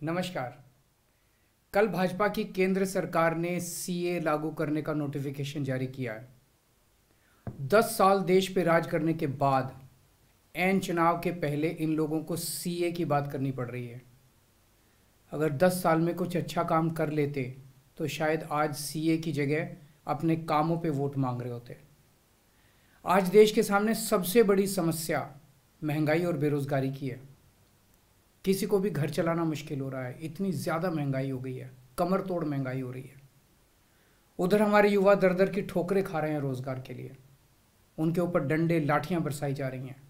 नमस्कार। कल भाजपा की केंद्र सरकार ने सीए लागू करने का नोटिफिकेशन जारी किया है। 10 साल देश पे राज करने के बाद ऐन चुनाव के पहले इन लोगों को सीए की बात करनी पड़ रही है। अगर 10 साल में कुछ अच्छा काम कर लेते तो शायद आज सीए की जगह अपने कामों पे वोट मांग रहे होते। आज देश के सामने सबसे बड़ी समस्या महंगाई और बेरोजगारी की है। किसी को भी घर चलाना मुश्किल हो रहा है, इतनी ज़्यादा महंगाई हो गई है, कमर तोड़ महंगाई हो रही है। उधर हमारे युवा दर दर की ठोकरें खा रहे हैं रोजगार के लिए, उनके ऊपर डंडे लाठियां बरसाई जा रही हैं।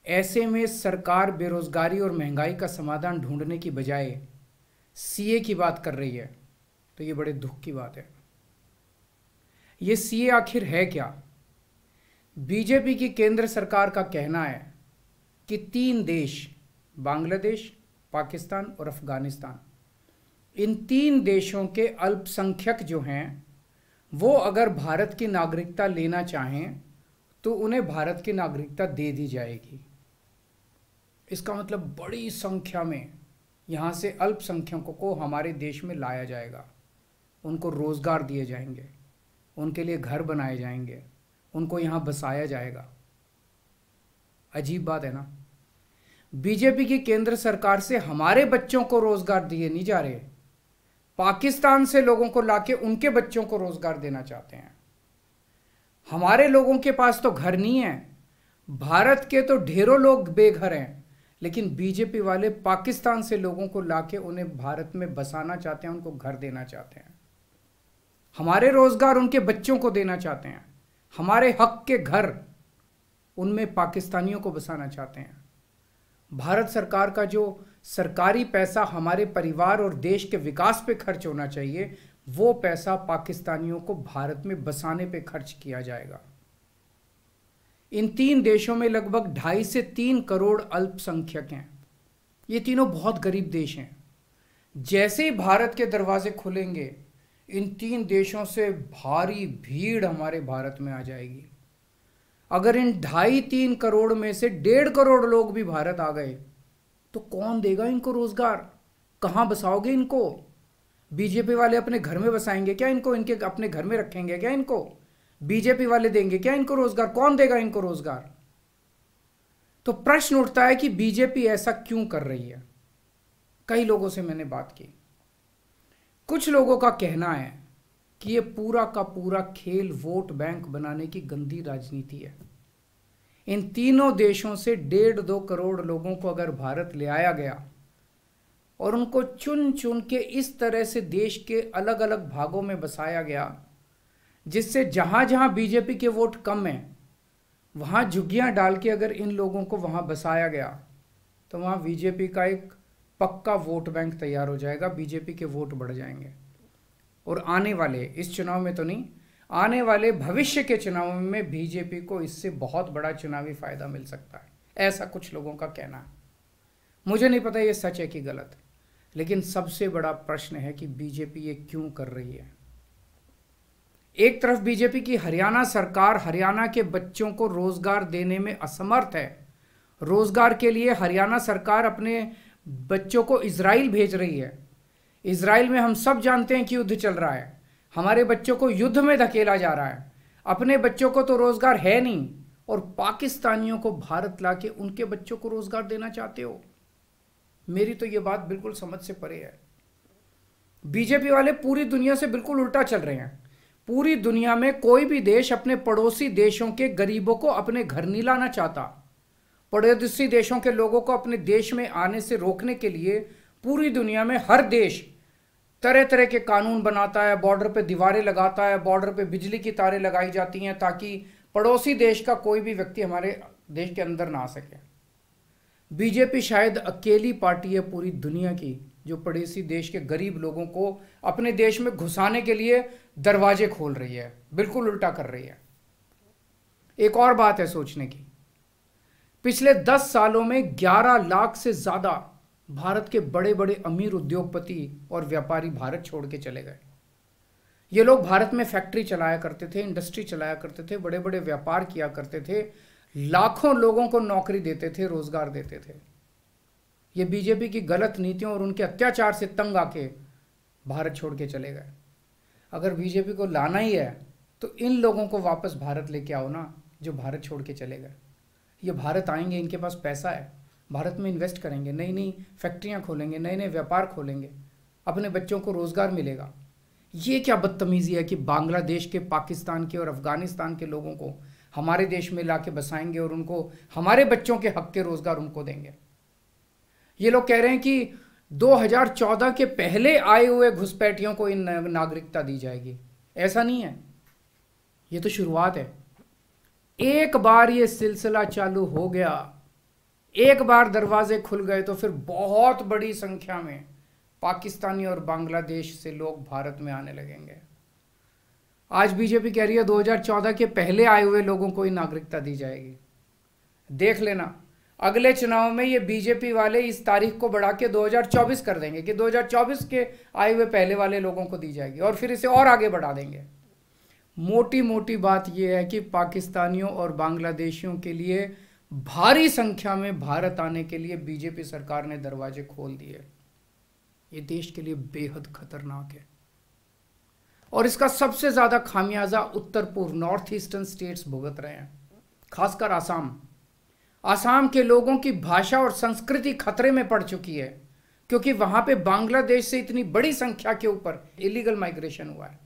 ऐसे में सरकार बेरोजगारी और महंगाई का समाधान ढूंढने की बजाय सीए की बात कर रही है, तो ये बड़े दुख की बात है। ये सीए आखिर है क्या? बीजेपी की केंद्र सरकार का कहना है कि 3 देश, बांग्लादेश, पाकिस्तान और अफगानिस्तान, इन 3 देशों के अल्पसंख्यक जो हैं वो अगर भारत की नागरिकता लेना चाहें तो उन्हें भारत की नागरिकता दे दी जाएगी। इसका मतलब बड़ी संख्या में यहाँ से अल्पसंख्यकों को हमारे देश में लाया जाएगा, उनको रोज़गार दिए जाएंगे, उनके लिए घर बनाए जाएंगे, उनको यहाँ बसाया जाएगा। अजीब बात है ना। बीजेपी की केंद्र सरकार से हमारे बच्चों को रोजगार दिए नहीं जा रहे, पाकिस्तान से लोगों को लाके उनके बच्चों को रोजगार देना चाहते हैं। हमारे लोगों के पास तो घर नहीं है, भारत के तो ढेरों लोग बेघर हैं, लेकिन बीजेपी वाले पाकिस्तान से लोगों को लाके उन्हें भारत में बसाना चाहते हैं, उनको घर देना चाहते हैं। हमारे रोजगार उनके बच्चों को देना चाहते हैं, हमारे हक के घर उनमें पाकिस्तानियों को बसाना चाहते हैं। भारत सरकार का जो सरकारी पैसा हमारे परिवार और देश के विकास पे खर्च होना चाहिए, वो पैसा पाकिस्तानियों को भारत में बसाने पे खर्च किया जाएगा। इन 3 देशों में लगभग 2.5 से 3 करोड़ अल्पसंख्यक हैं। ये तीनों बहुत गरीब देश हैं। जैसे ही भारत के दरवाजे खुलेंगे, इन 3 देशों से भारी भीड़ हमारे भारत में आ जाएगी। अगर इन 2.5-3 करोड़ में से 1.5 करोड़ लोग भी भारत आ गए तो कौन देगा इनको रोजगार? कहां बसाओगे इनको? बीजेपी वाले अपने घर में बसाएंगे क्या इनको? इनके अपने घर में रखेंगे क्या इनको? बीजेपी वाले देंगे क्या इनको रोजगार? कौन देगा इनको रोजगार? तो प्रश्न उठता है कि बीजेपी ऐसा क्यों कर रही है। कई लोगों से मैंने बात की, कुछ लोगों का कहना है कि ये पूरा का पूरा खेल वोट बैंक बनाने की गंदी राजनीति है। इन तीनों देशों से 1.5-2 करोड़ लोगों को अगर भारत ले आया गया और उनको चुन चुन के इस तरह से देश के अलग अलग भागों में बसाया गया, जिससे जहां जहां बीजेपी के वोट कम हैं वहां झुग्गियां डाल के अगर इन लोगों को वहां बसाया गया तो वहां बीजेपी का एक पक्का वोट बैंक तैयार हो जाएगा, बीजेपी के वोट बढ़ जाएंगे। और आने वाले इस चुनाव में तो नहीं, आने वाले भविष्य के चुनाव में बीजेपी को इससे बहुत बड़ा चुनावी फायदा मिल सकता है, ऐसा कुछ लोगों का कहना है। मुझे नहीं पता ये सच है कि गलत, लेकिन सबसे बड़ा प्रश्न है कि बीजेपी ये क्यों कर रही है। एक तरफ बीजेपी की हरियाणा सरकार हरियाणा के बच्चों को रोजगार देने में असमर्थ है। रोजगार के लिए हरियाणा सरकार अपने बच्चों को इजराइल भेज रही है। इजराइल में हम सब जानते हैं कि युद्ध चल रहा है, हमारे बच्चों को युद्ध में धकेला जा रहा है। अपने बच्चों को तो रोजगार है नहीं और पाकिस्तानियों को भारत लाके उनके बच्चों को रोजगार देना चाहते हो। मेरी तो ये बात बिल्कुल समझ से परे है। बीजेपी वाले पूरी दुनिया से बिल्कुल उल्टा चल रहे हैं। पूरी दुनिया में कोई भी देश अपने पड़ोसी देशों के गरीबों को अपने घर नहीं लाना चाहता। पड़ोसी देशों के लोगों को अपने देश में आने से रोकने के लिए पूरी दुनिया में हर देश तरह तरह के कानून बनाता है, बॉर्डर पे दीवारें लगाता है, बॉर्डर पे बिजली की तारें लगाई जाती हैं ताकि पड़ोसी देश का कोई भी व्यक्ति हमारे देश के अंदर ना आ सके। बीजेपी शायद अकेली पार्टी है पूरी दुनिया की जो पड़ोसी देश के गरीब लोगों को अपने देश में घुसाने के लिए दरवाजे खोल रही है, बिल्कुल उल्टा कर रही है। एक और बात है सोचने की, पिछले 10 सालों में 11 लाख से ज्यादा भारत के बड़े बड़े अमीर उद्योगपति और व्यापारी भारत छोड़ के चले गए। ये लोग भारत में फैक्ट्री चलाया करते थे, इंडस्ट्री चलाया करते थे, बड़े बड़े व्यापार किया करते थे, लाखों लोगों को नौकरी देते थे, रोजगार देते थे। ये बीजेपी की गलत नीतियों और उनके अत्याचार से तंग आके भारत छोड़ के चले गए। अगर बीजेपी को लाना ही है तो इन लोगों को वापस भारत लेके आओ ना, जो भारत छोड़ के चले गए। ये भारत आएंगे, इनके पास पैसा है, भारत में इन्वेस्ट करेंगे, नई नई फैक्ट्रियां खोलेंगे, नए नए व्यापार खोलेंगे, अपने बच्चों को रोजगार मिलेगा। ये क्या बदतमीजी है कि बांग्लादेश के, पाकिस्तान के और अफगानिस्तान के लोगों को हमारे देश में लाके बसाएंगे और उनको हमारे बच्चों के हक के रोजगार उनको देंगे। ये लोग कह रहे हैं कि 2014 के पहले आए हुए घुसपैठियों को इन नागरिकता दी जाएगी। ऐसा नहीं है, ये तो शुरुआत है। एक बार ये सिलसिला चालू हो गया, एक बार दरवाजे खुल गए तो फिर बहुत बड़ी संख्या में पाकिस्तानी और बांग्लादेश से लोग भारत में आने लगेंगे। आज बीजेपी कह रही है 2014 के पहले आए हुए लोगों को ही नागरिकता दी जाएगी। देख लेना, अगले चुनाव में ये बीजेपी वाले इस तारीख को बढ़ा के 2024 कर देंगे कि 2024 के आए हुए पहले वाले लोगों को दी जाएगी, और फिर इसे और आगे बढ़ा देंगे। मोटी मोटी बात यह है कि पाकिस्तानियों और बांग्लादेशियों के लिए भारी संख्या में भारत आने के लिए बीजेपी सरकार ने दरवाजे खोल दिए। ये देश के लिए बेहद खतरनाक है, और इसका सबसे ज्यादा खामियाजा उत्तर पूर्व, नॉर्थ ईस्टर्न स्टेट्स भुगत रहे हैं, खासकर आसाम। आसाम के लोगों की भाषा और संस्कृति खतरे में पड़ चुकी है, क्योंकि वहां पे बांग्लादेश से इतनी बड़ी संख्या के ऊपर इलीगल माइग्रेशन हुआ है।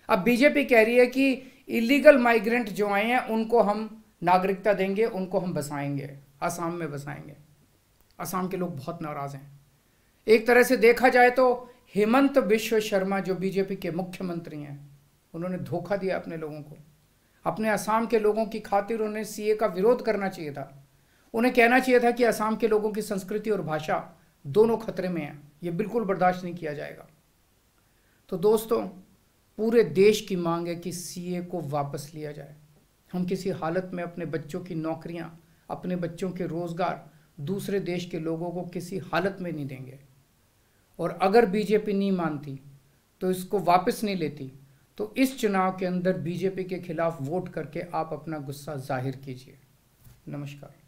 अब बीजेपी कह रही है कि इलीगल माइग्रेंट जो आए हैं उनको हम नागरिकता देंगे, उनको हम बसाएंगे, आसाम में बसाएंगे। आसाम के लोग बहुत नाराज हैं। एक तरह से देखा जाए तो हेमंत बिश्व शर्मा जो बीजेपी के मुख्यमंत्री हैं, उन्होंने धोखा दिया अपने लोगों को। अपने आसाम के लोगों की खातिर उन्हें सीए का विरोध करना चाहिए था। उन्हें कहना चाहिए था कि असम के लोगों की संस्कृति और भाषा दोनों खतरे में है, ये बिल्कुल बर्दाश्त नहीं किया जाएगा। तो दोस्तों, पूरे देश की मांग है कि सीए को वापस लिया जाए। हम किसी हालत में अपने बच्चों की नौकरियां, अपने बच्चों के रोजगार दूसरे देश के लोगों को किसी हालत में नहीं देंगे। और अगर बीजेपी नहीं मानती, तो इसको वापस नहीं लेती, तो इस चुनाव के अंदर बीजेपी के खिलाफ वोट करके आप अपना गुस्सा जाहिर कीजिए। नमस्कार।